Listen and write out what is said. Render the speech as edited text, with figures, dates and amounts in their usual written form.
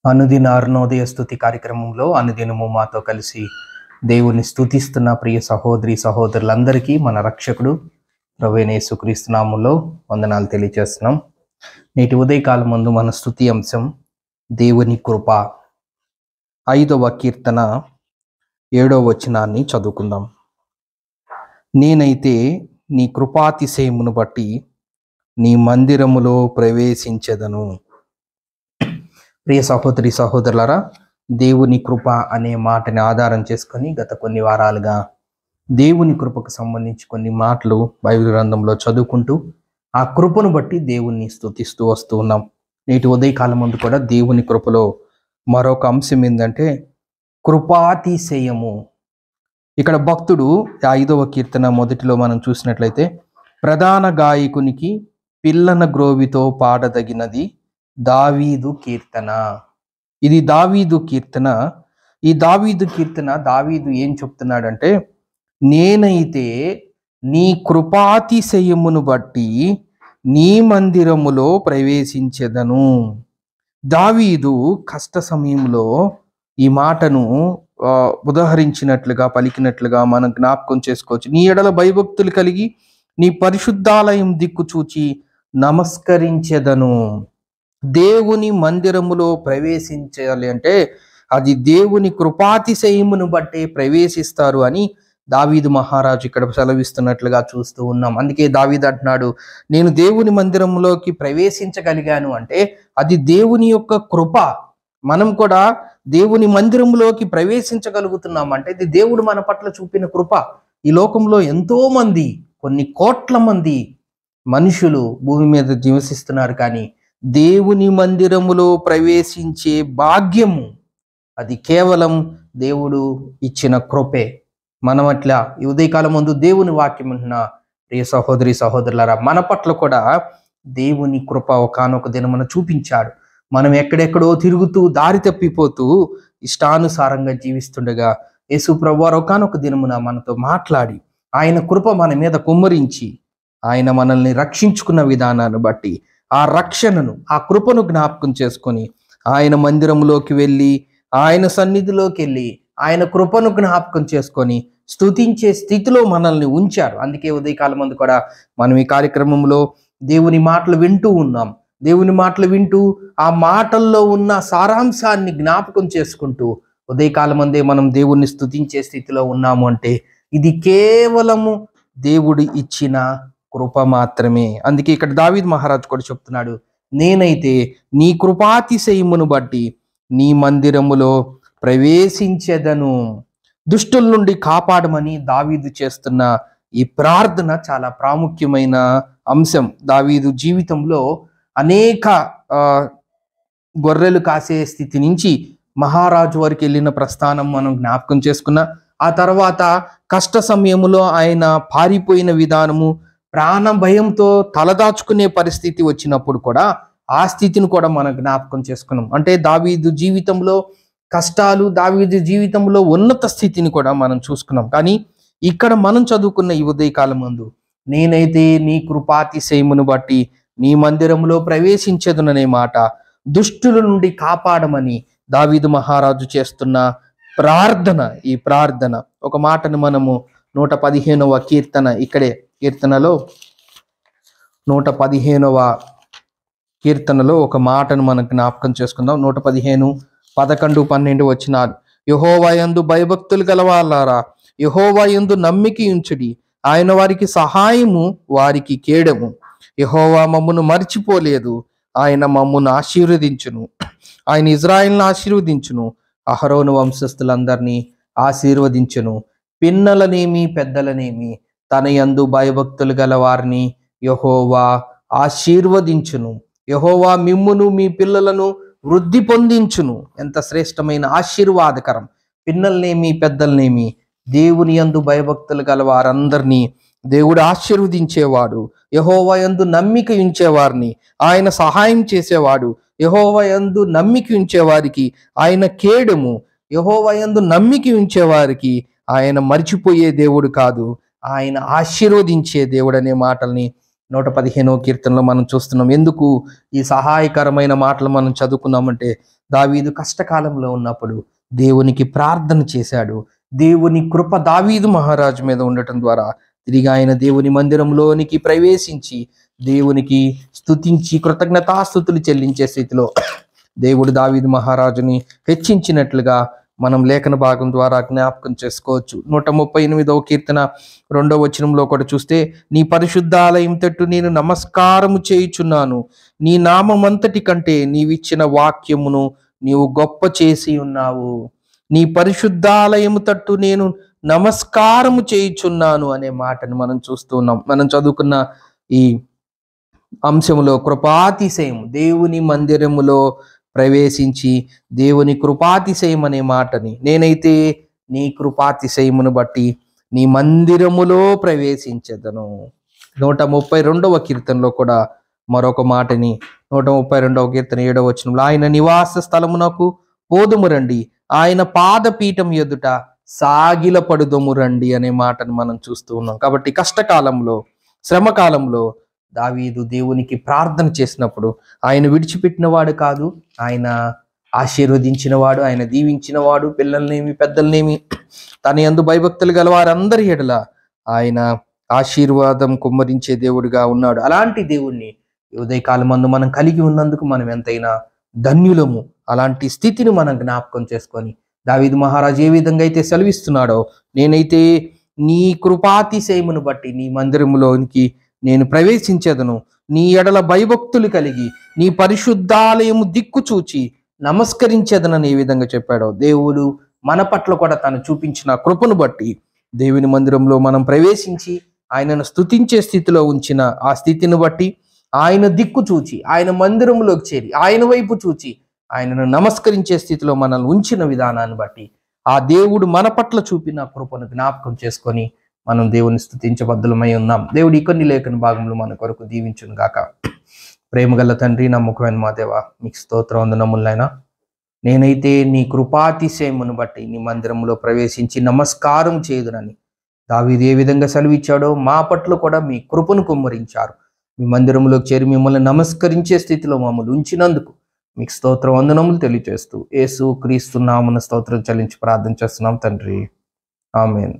అనుదిన అరుణోదయ స్తుతి కార్యక్రమంలో అనుదినము మాతో కలిసి దేవుని స్తుతిస్తున్న ప్రియ సహోదరి సహోదరులందరికీ మన రక్షకుడు ప్రభువైన యేసుక్రీస్తు నామములో వందనాలు తెలియజేస్తున్నాం. నేటి ఉదయకాలం ముందు మన స్తుతి అంశం దేవుని కృప. 5వ కీర్తన 7వ వచనాన్ని చదువుకుందాం. నేనైతే నీ కృపాతిశయమును బట్టి నీ మందిరములో ప్రవేశించెదను. ప్రియ సహోదరి సహోదరులారా, దేవుని కృప అనే మాటని ఆధారం చేసుకొని గత కొన్ని వారాలుగా దేవుని కృపకు సంబంధించి కొన్ని మాటలు బైబిల్ గ్రంథంలో చదువుకుంటూ ఆ కృపను బట్టి దేవుణ్ణి స్తుతిస్తూ వస్తూ ఉన్నాం. నేటి ఉదయకాలం ముందు కూడా దేవుని కృపలో మరొక అంశం ఏంటంటే కృపాతిశయము. ఇక్కడ భక్తుడు 5వ కీర్తన మొదటిలో మనం చూసినట్లయితే, ప్రధాన గాయకునికి పిల్లన గ్రోవితో పాడదగినది దావీదు కీర్తన. ఇది దావీదు కీర్తన. ఈ దావీదు కీర్తన దావీదు ఏం చెప్తున్నాడంటే, నేనైతే నీ కృపాతిశయమును బట్టి నీ మందిరములో ప్రవేశించెదను. దావీదు కష్ట సమయంలో ఈ మాటను ఉదహరించినట్లుగా పలికినట్లుగా మనం జ్ఞాపకం చేసుకోవచ్చు. నీ ఎడల భయభక్తులు కలిగి నీ పరిశుద్ధాలయం దిక్కు చూచి నమస్కరించెదను. దేవుని మందిరములో ప్రవేశించాలి అంటే అది దేవుని కృపాతిశయమును బట్టే ప్రవేశిస్తారు అని దావీదు మహారాజు ఇక్కడ సెలవిస్తున్నట్లుగా చూస్తూ ఉన్నాం. అందుకే దావీదు అంటున్నాడు, నేను దేవుని మందిరంలోకి ప్రవేశించగలిగాను అంటే అది దేవుని యొక్క కృప. మనం కూడా దేవుని మందిరంలోకి ప్రవేశించగలుగుతున్నాం అంటే ఇది దేవుడు మన పట్ల చూపిన కృప. ఈ లోకంలో ఎంతో మంది, కొన్ని కోట్ల మంది మనుషులు భూమి మీద జీవసిస్తున్నారు, కానీ దేవుని మందిరములో ప్రవేశించే భాగ్యము అది కేవలం దేవుడు ఇచ్చిన కృపే. మనం అట్లా ఈ ఉదయకాలం ముందు దేవుని వాక్యం ఉంటున్న ప్రియ సహోదరి సహోదరులారా, మన పట్ల కూడా దేవుని కృప ఒకానొక దినమున చూపించాడు. మనం ఎక్కడెక్కడో తిరుగుతూ దారి తప్పిపోతూ ఇష్టానుసారంగా జీవిస్తుండగా యేసు ప్రభువారు ఒకానొక దినమున మనతో మాట్లాడి ఆయన కృప మన మీద కుమ్మరించి ఆయన మనల్ని రక్షించుకున్న విధానాన్ని బట్టి ఆ రక్షణను, ఆ కృపను జ్ఞాపకం చేసుకొని ఆయన మందిరంలోకి వెళ్ళి ఆయన సన్నిధిలోకి వెళ్ళి ఆయన కృపను జ్ఞాపకం చేసుకొని స్తుతించే స్థితిలో మనల్ని ఉంచారు. అందుకే ఉదయకాలం ముందు కూడా మనం ఈ కార్యక్రమంలో దేవుని మాటలు వింటూ ఉన్నాం. దేవుని మాటలు వింటూ ఆ మాటల్లో ఉన్న సారాంశాన్ని జ్ఞాపకం చేసుకుంటూ ఉదయకాలం ముందే మనం దేవుణ్ణి స్తుతించే స్థితిలో ఉన్నాము అంటే ఇది కేవలము దేవుడు ఇచ్చిన కృప మాత్రమే. అందుకే ఇక్కడ దావీదు మహారాజు కూడా చెప్తున్నాడు, నేనైతే నీ కృపాతిశయమును బట్టి నీ మందిరములో ప్రవేశించెదను. దుష్టుల నుండి కాపాడమని దావీదు చేస్తున్న ఈ ప్రార్థన చాలా ప్రాముఖ్యమైన అంశం. దావీదు జీవితంలో అనేక గొర్రెలు కాసే స్థితి నుంచి మహారాజు వరకు వెళ్ళిన ప్రస్థానం మనం జ్ఞాపకం చేసుకున్న, ఆ తర్వాత కష్ట సమయంలో ఆయన పారిపోయిన విధానము, ప్రాణ భయంతో తలదాచుకునే పరిస్థితి వచ్చినప్పుడు కూడా ఆ స్థితిని కూడా మనం జ్ఞాపకం చేసుకున్నాం. అంటే దావీదు జీవితంలో కష్టాలు, దావీదు జీవితంలో ఉన్నత స్థితిని కూడా మనం చూసుకున్నాం. కానీ ఇక్కడ మనం చదువుకున్న ఈ ఉదయకాలం ముందు నేనైతే నీ కృపాతిశయమును బట్టి నీ మందిరంలో ప్రవేశించదుననే మాట దుష్టుల నుండి కాపాడమని దావీదు మహారాజు చేస్తున్న ప్రార్థన. ఈ ప్రార్థన ఒక మాటను మనము 115వ కీర్తన, ఇక్కడే కీర్తనలో 115వ కీర్తనలో ఒక మాటను మనం జ్ఞాపకం చేసుకుందాం. 115, 11, 12 వచనాలు. యెహోవా యందు భయభక్తులు గలవాలారా, యెహోవా యందు నమ్మిక ఉంచుడి. ఆయన వారికి సహాయము, వారికి కేడము. యెహోవా మమ్మును మర్చిపోలేదు, ఆయన మమ్మును ఆశీర్వదించును. ఆయన ఇజ్రాయిల్ని ఆశీర్వదించును, అహరోను వంశస్థులందరినీ ఆశీర్వదించును. పిన్నలనేమి పెద్దలనేమి తన యందు భయభక్తులు గల వారిని యెహోవా ఆశీర్వదించును. యెహోవా మిమ్మును మీ పిల్లలను వృద్ధి పొందించును. ఎంత శ్రేష్టమైన ఆశీర్వాదకరం! పిన్నలనేమి పెద్దలనేమి దేవుని యందు భయభక్తులు గల వారందరినీ దేవుడు ఆశీర్వదించేవాడు. యెహోవా యందు నమ్మిక ఉంచేవారిని ఆయన సహాయం చేసేవాడు. యెహోవా యందు నమ్మిక ఉంచేవారికి ఆయన కేడము. యెహోవా యందు నమ్మిక ఉంచేవారికి ఆయన మర్చిపోయే దేవుడు కాదు, ఆయన ఆశీర్వదించే దేవుడు అనే మాటల్ని 115వ కీర్తనలో మనం చూస్తున్నాం. ఎందుకు ఈ సహాయకరమైన మాటలు మనం చదువుకున్నామంటే, దావీదు కష్టకాలంలో ఉన్నప్పుడు దేవునికి ప్రార్థన చేశాడు. దేవుని కృప దావీదు మహారాజు మీద ఉండటం ద్వారా తిరిగి ఆయన దేవుని మందిరంలోనికి ప్రవేశించి దేవునికి స్తుతించి కృతజ్ఞతాస్తుతులు చెల్లించే స్థితిలో దేవుడు దావీదు మహారాజుని హెచ్చించినట్లుగా మనం లేఖన భాగం ద్వారా జ్ఞాపకం చేసుకోవచ్చు. 138వ కీర్తన 2వ వచనంలో కూడా చూస్తే, నీ పరిశుద్ధాలయం తట్టు నేను నమస్కారము చేయుచున్నాను, నీ నామమంతటి కంటే నీవిచ్చిన వాక్యమును నీవు గొప్ప చేసి ఉన్నావు. నీ పరిశుద్ధాలయము తట్టు నేను నమస్కారము చేయుచున్నాను అనే మాటను మనం చూస్తూ ఉన్నాం. మనం చదువుకున్న ఈ అంశములో కృపాతిశయం, దేవుని మందిరములో ప్రవేశించి దేవుని కృపాతిశయం అనే మాటని, నేనైతే నీ కృపాతిశయమును బట్టి నీ మందిరములో ప్రవేశించెదను. 132వ కీర్తనలో కూడా మరొక మాటని, 132వ కీర్తన 7వ వచనంలో, ఆయన నివాస స్థలమునకు పోదుము రండి, ఆయన పాదపీఠం ఎదుట సాగిలపడుదము రండి అనే మాటను మనం చూస్తూ ఉన్నాం. కాబట్టి కష్టకాలంలో, శ్రమకాలంలో దావీదు దేవునికి ప్రార్థన చేసినప్పుడు ఆయన విడిచిపెట్టిన వాడు కాదు, ఆయన ఆశీర్వదించిన వాడు, ఆయన దీవించిన వాడు. పిల్లల్నేమి పెద్దలనేమి తన యందు భయభక్తులు గల వారందరి ఎడల ఆయన ఆశీర్వాదం కుమ్మరించే దేవుడిగా ఉన్నాడు. అలాంటి దేవుణ్ణి ఉదయకాలమందు మనం కలిగి ఉన్నందుకు మనం ఎంతైనా ధన్యులము. అలాంటి స్థితిని మనం జ్ఞాపకం చేసుకొని దావీదు మహారాజు ఏ విధంగా అయితే సెలవిస్తున్నాడో, నేనైతే నీ కృపాతిశయమును బట్టి నీ మందిరములోనికి నేను ప్రవేశించేదను, నీ ఎడల భయభక్తులు కలిగి నీ పరిశుద్ధాలయము దిక్కు చూచి నమస్కరించేదనని ఏ విధంగా చెప్పాడో, దేవుడు మన పట్ల కూడా తను చూపించిన కృపను బట్టి దేవుని మందిరంలో మనం ప్రవేశించి ఆయనను స్తుతించే స్థితిలో ఉంచిన ఆ స్థితిని బట్టి ఆయన దిక్కు చూచి, ఆయన మందిరంలోకి చేరి ఆయన వైపు చూచి ఆయనను నమస్కరించే స్థితిలో మనల్ని ఉంచిన విధానాన్ని బట్టి ఆ దేవుడు మన పట్ల చూపిన కృపను జ్ఞాపకం చేసుకొని మనం దేవుని స్తుతించబద్ధులమై ఉన్నాం. దేవుడు ఈ కొన్ని లేఖన భాగంలో మన కొరకు దీవించును గాక. ప్రేమగల తండ్రి, నమ్మకమైన మా దేవ, మీకు స్తోత్రం వందనములైనా. నేనైతే నీ కృపాతిశయమును బట్టి నీ మందిరంలో ప్రవేశించి నమస్కారం చేయుదునని దావీదు ఏ విధంగా సెలవిచ్చాడో మా పట్ల కూడా మీ కృపను కుమ్మరించారు. మీ మందిరంలోకి చేరి మిమ్మల్ని నమస్కరించే స్థితిలో మమ్మల్ని ఉంచినందుకు మీకు స్తోత్రం వందనములు తెలియజేస్తూ యేసు క్రీస్తు నామమున స్తోత్రం చెల్లించి ప్రార్థన చేస్తున్నాం తండ్రి. ఆమేన్.